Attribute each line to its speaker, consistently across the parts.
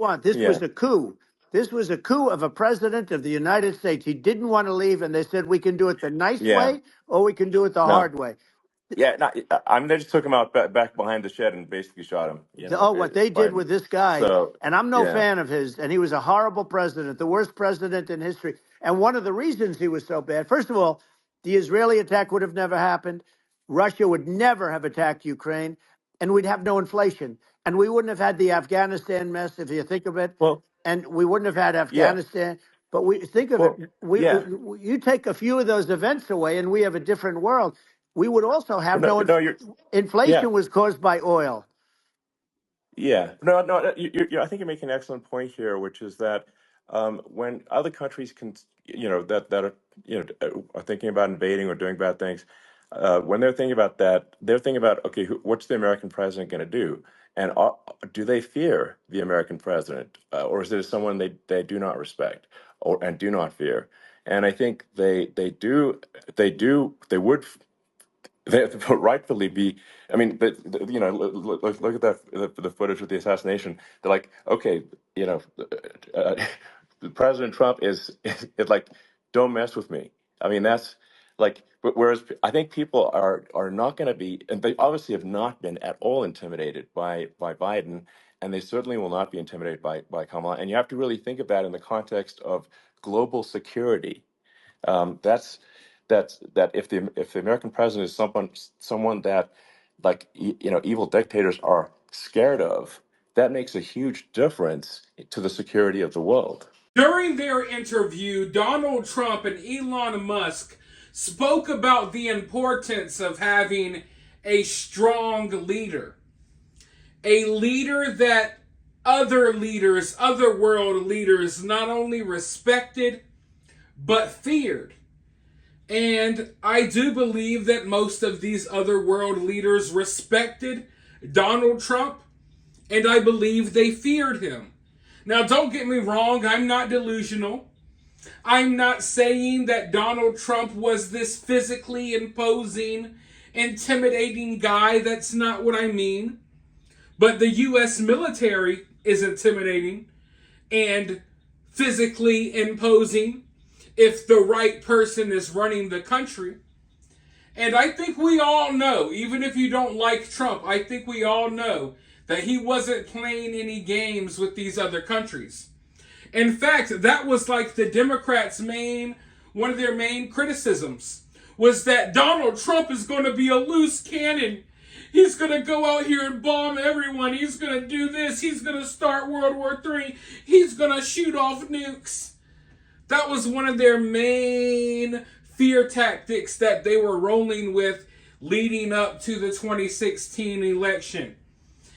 Speaker 1: want. This
Speaker 2: Yeah.
Speaker 1: was a coup. This was a coup of a president of the United States. He didn't want to leave, and they said we can do it the nice
Speaker 2: Yeah.
Speaker 1: way or we can do it the
Speaker 2: No.
Speaker 1: hard way.
Speaker 2: Yeah. No, I mean, they just took him out back behind the shed and basically shot him.
Speaker 1: Oh, what they did
Speaker 2: Biden.
Speaker 1: with this guy,
Speaker 2: So
Speaker 1: and I'm no
Speaker 2: yeah.
Speaker 1: fan of his, and he was a horrible president, the worst president in history. And one of the reasons he was so bad, first of all, the Israeli attack would have never happened. Russia would never have attacked Ukraine, and we'd have no inflation. And we wouldn't have had the Afghanistan mess, if you think of it,
Speaker 2: Well,
Speaker 1: and we wouldn't have had
Speaker 2: yeah.
Speaker 1: Afghanistan. But we think of it,
Speaker 2: Well, yeah.
Speaker 1: you take a few of those events away, and we have a different world. We would also have
Speaker 2: No,
Speaker 1: no
Speaker 2: no, you're yeah.
Speaker 1: inflation was caused by oil.
Speaker 2: Yeah, no, no. I think you're making an excellent point here, which is that when other countries can, that are, are thinking about invading or doing bad things, when they're thinking about that, they're thinking about, okay, what's the American president going to do, and do they fear the American president, or is it someone they do not respect or and do not fear? And I think they would they rightfully be. I mean, look at that the footage of the assassination. They're like, okay, uh, President Trump is like, don't mess with me. I mean, that's like, but whereas I think people are not going to be, and they obviously have not been at all intimidated by Biden, and they certainly will not be intimidated by Kamala. And you have to really think of that in the context of global security. That if the American president is someone that, like, evil dictators are scared of, that makes a huge difference to the security of the world.
Speaker 3: During their interview, Donald Trump and Elon Musk spoke about the importance of having a strong leader. A leader that other leaders, other world leaders, not only respected, but feared. And I do believe that most of these other world leaders respected Donald Trump, and I believe they feared him. Now, don't get me wrong, I'm not delusional. I'm not saying that Donald Trump was this physically imposing, intimidating guy. That's not what I mean. But the U.S. military is intimidating and physically imposing if the right person is running the country. And I think we all know, even if you don't like Trump, I think we all know that he wasn't playing any games with these other countries. In fact, that was like the Democrats' one of their main criticisms was that Donald Trump is going to be a loose cannon. He's going to go out here and bomb everyone. He's going to do this. He's going to start World War III. He's going to shoot off nukes. That was one of their main fear tactics that they were rolling with leading up to the 2016 election.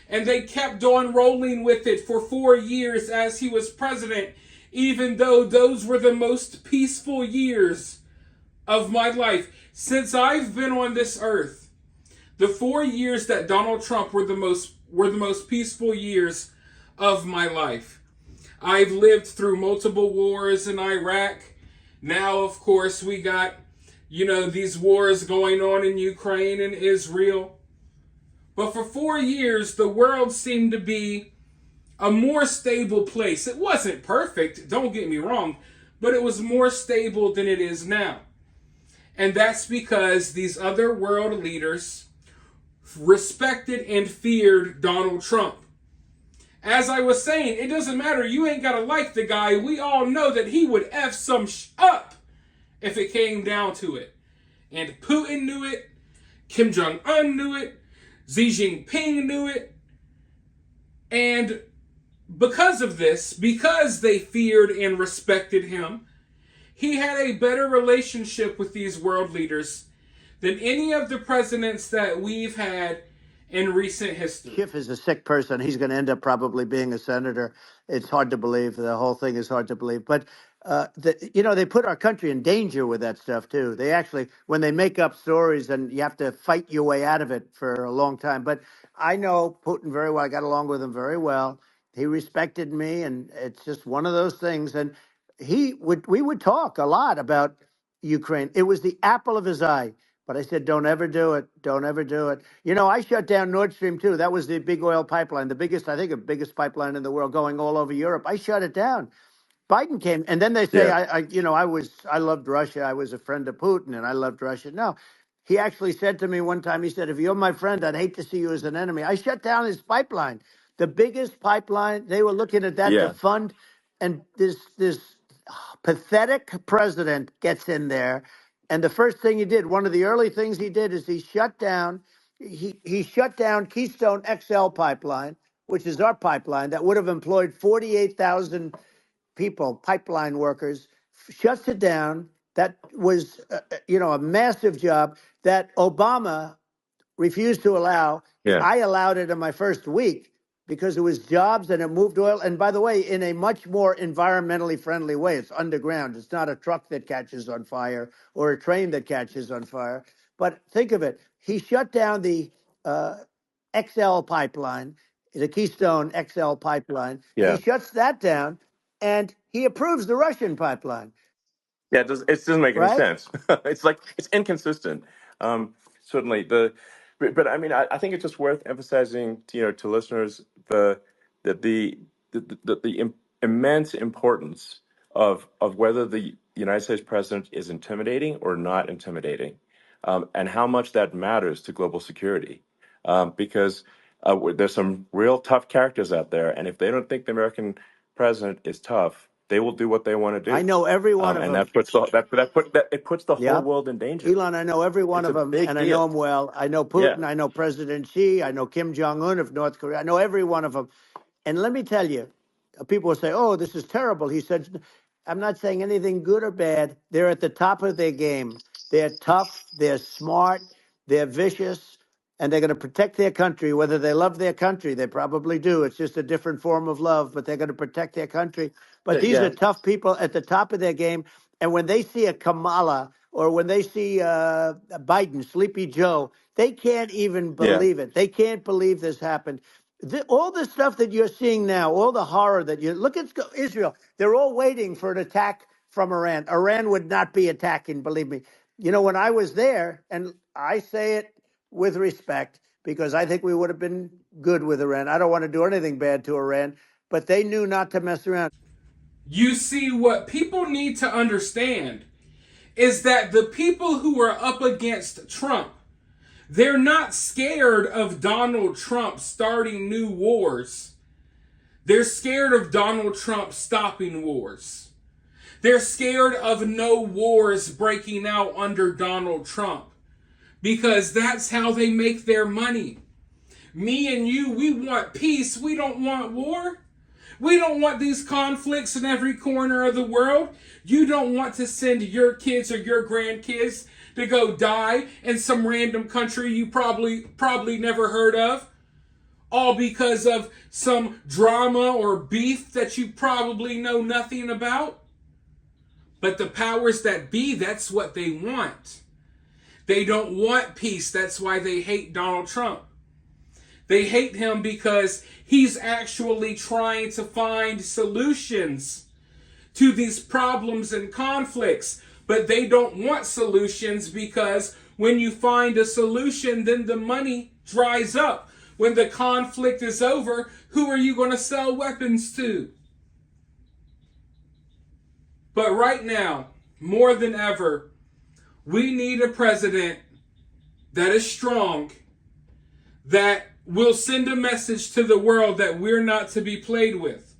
Speaker 3: And they kept on rolling with it for 4 years as he was president, even though those were the most peaceful years of my life. Since I've been on this earth, the 4 years that Donald Trump were the most peaceful years of my life. I've lived through multiple wars in Iraq. Now, of course, we got, these wars going on in Ukraine and Israel. But for 4 years, the world seemed to be a more stable place. It wasn't perfect, don't get me wrong, but it was more stable than it is now. And that's because these other world leaders respected and feared Donald Trump. As I was saying, it doesn't matter. You ain't got to like the guy. We all know that he would F some up if it came down to it. And Putin knew it. Kim Jong-un knew it. Xi Jinping knew it. And because of this, because they feared and respected him, he had a better relationship with these world leaders than any of the presidents that we've had in recent history.
Speaker 1: Schiff is a sick person. He's going to end up probably being a senator. It's hard to believe. The whole thing is hard to believe. But, they put our country in danger with that stuff, too. They actually, when they make up stories, and you have to fight your way out of it for a long time. But I know Putin very well. I got along with him very well. He respected me, and it's just one of those things. And we would talk a lot about Ukraine. It was the apple of his eye. But I said, don't ever do it. Don't ever do it. You know, I shut down Nord Stream 2. That was the big oil pipeline, the biggest, I think, the biggest pipeline in the world going all over Europe. I shut it down. Biden came, and then they say,
Speaker 2: Yeah.
Speaker 1: I loved Russia. I was a friend of Putin, and I loved Russia. No, he actually said to me one time, he said, if you're my friend, I'd hate to see you as an enemy. I shut down his pipeline, the biggest pipeline. They were looking at that to
Speaker 2: Yeah.
Speaker 1: fund, and this pathetic president gets in there, and the first thing he did, one of the early things he did, is he shut down Keystone XL pipeline, which is our pipeline that would have employed 48,000 people, pipeline workers, shuts it down. That was, a massive job that Obama refused to allow.
Speaker 2: Yeah.
Speaker 1: I allowed it in my first week because it was jobs and it moved oil. And by the way, in a much more environmentally friendly way. It's underground. It's not a truck that catches on fire or a train that catches on fire. But think of it. He shut down the uh, XL pipeline, the Keystone XL pipeline. He
Speaker 2: Yeah.
Speaker 1: shuts that down and he approves the Russian pipeline,
Speaker 2: Yeah, it doesn't make any
Speaker 1: right?
Speaker 2: sense. It's like it's inconsistent. Certainly, but I mean, I think it's just worth emphasizing, to listeners that the immense importance of whether the United States president is intimidating or not intimidating, and how much that matters to global security, because there's some real tough characters out there, and if they don't think the American president is tough, they will do what they want to
Speaker 1: I
Speaker 2: do,
Speaker 1: know every one of
Speaker 2: and
Speaker 1: them.
Speaker 2: it puts the whole
Speaker 1: Yep.
Speaker 2: world in danger.
Speaker 1: Elon, I know every one
Speaker 2: It's
Speaker 1: of
Speaker 2: a
Speaker 1: them,
Speaker 2: big
Speaker 1: and I know
Speaker 2: deal.
Speaker 1: them well. I know
Speaker 2: Yeah,
Speaker 1: Putin. I know President Xi. I know Kim Jong Un of North Korea. I know every one of them. And let me tell you, people will say, "Oh, this is terrible." He said, "I'm not saying anything good or bad. They're at the top of their game. They're tough. They're smart. They're vicious, and they're going to protect their country. Whether they love their country, they probably do. It's just a different form of love, but they're going to protect their country. But these are
Speaker 2: yeah,
Speaker 1: tough people at the top of their game. And when they see a Kamala or when they see Biden, Sleepy Joe, they can't even
Speaker 2: yeah,
Speaker 1: believe it. They can't believe this happened. All the stuff that you're seeing now, all the horror that you look at Israel, they're all waiting for an attack from Iran. Iran would not be attacking, believe me. You know, when I was there, and I say it with respect because I think we would have been good with Iran. I don't want to do anything bad to Iran, but they knew not to mess around.
Speaker 3: You see, what people need to understand is that the people who are up against Trump, they're not scared of Donald Trump starting new wars. They're scared of Donald Trump stopping wars. They're scared of no wars breaking out under Donald Trump because that's how they make their money. Me and you, we want peace. We don't want war. We don't want these conflicts in every corner of the world. You don't want to send your kids or your grandkids to go die in some random country you probably never heard of, all because of some drama or beef that you probably know nothing about. But the powers that be, that's what they want. They don't want peace. That's why they hate Donald Trump. They hate him because he's actually trying to find solutions to these problems and conflicts. But they don't want solutions because when you find a solution, then the money dries up. When the conflict is over, who are you going to sell weapons to? But right now, more than ever, we need a president that is strong, that will send a message to the world that we're not to be played with,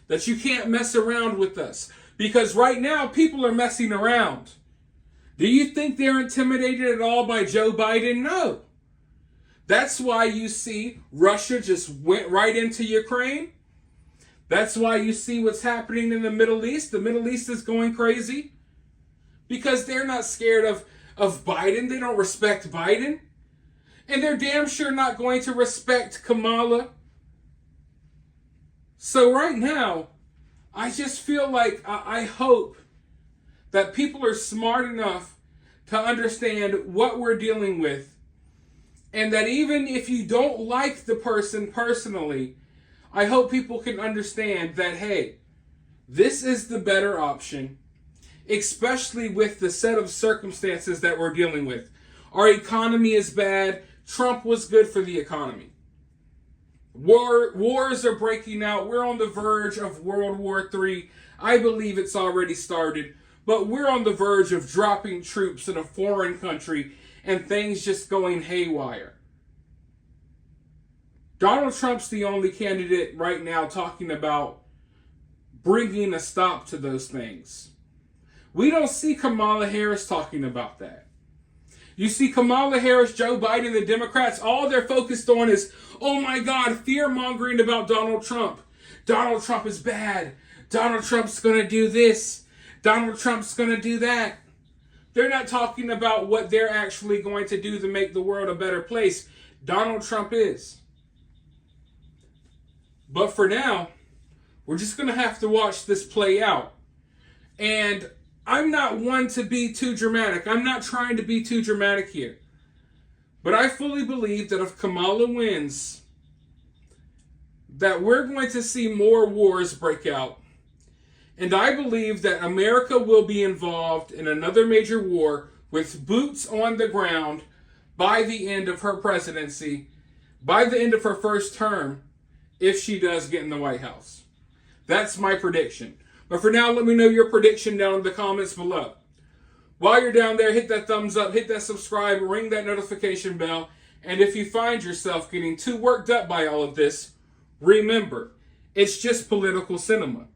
Speaker 3: that you can't mess around with us. Because right now, people are messing around. Do you think they're intimidated at all by Joe Biden? No. That's why you see Russia just went right into Ukraine. That's why you see what's happening in the Middle East. The Middle East is going crazy because they're not scared of Biden. They don't respect Biden. And they're damn sure not going to respect Kamala. So right now, I just feel like I hope that people are smart enough to understand what we're dealing with. And that even if you don't like the person personally, I hope people can understand that, hey, this is the better option, especially with the set of circumstances that we're dealing with. Our economy is bad. Trump was good for the economy. Wars are breaking out. We're on the verge of World War III. I believe it's already started. But we're on the verge of dropping troops in a foreign country and things just going haywire. Donald Trump's the only candidate right now talking about bringing a stop to those things. We don't see Kamala Harris talking about that. You see Kamala Harris, Joe Biden, the Democrats, all they're focused on is, oh my God, fear-mongering about Donald Trump. Donald Trump is bad. Donald Trump's going to do this. Donald Trump's going to do that. They're not talking about what they're actually going to do to make the world a better place. Donald Trump is. But for now, we're just going to have to watch this play out. And I'm not one to be too dramatic. I'm not trying to be too dramatic here. But I fully believe that if Kamala wins, that we're going to see more wars break out. And I believe that America will be involved in another major war with boots on the ground by the end of her presidency, by the end of her first term, if she does get in the White House. That's my prediction. But for now, let me know your prediction down in the comments below. While you're down there, hit that thumbs up, hit that subscribe, ring that notification bell. And if you find yourself getting too worked up by all of this, remember, it's just political cinema.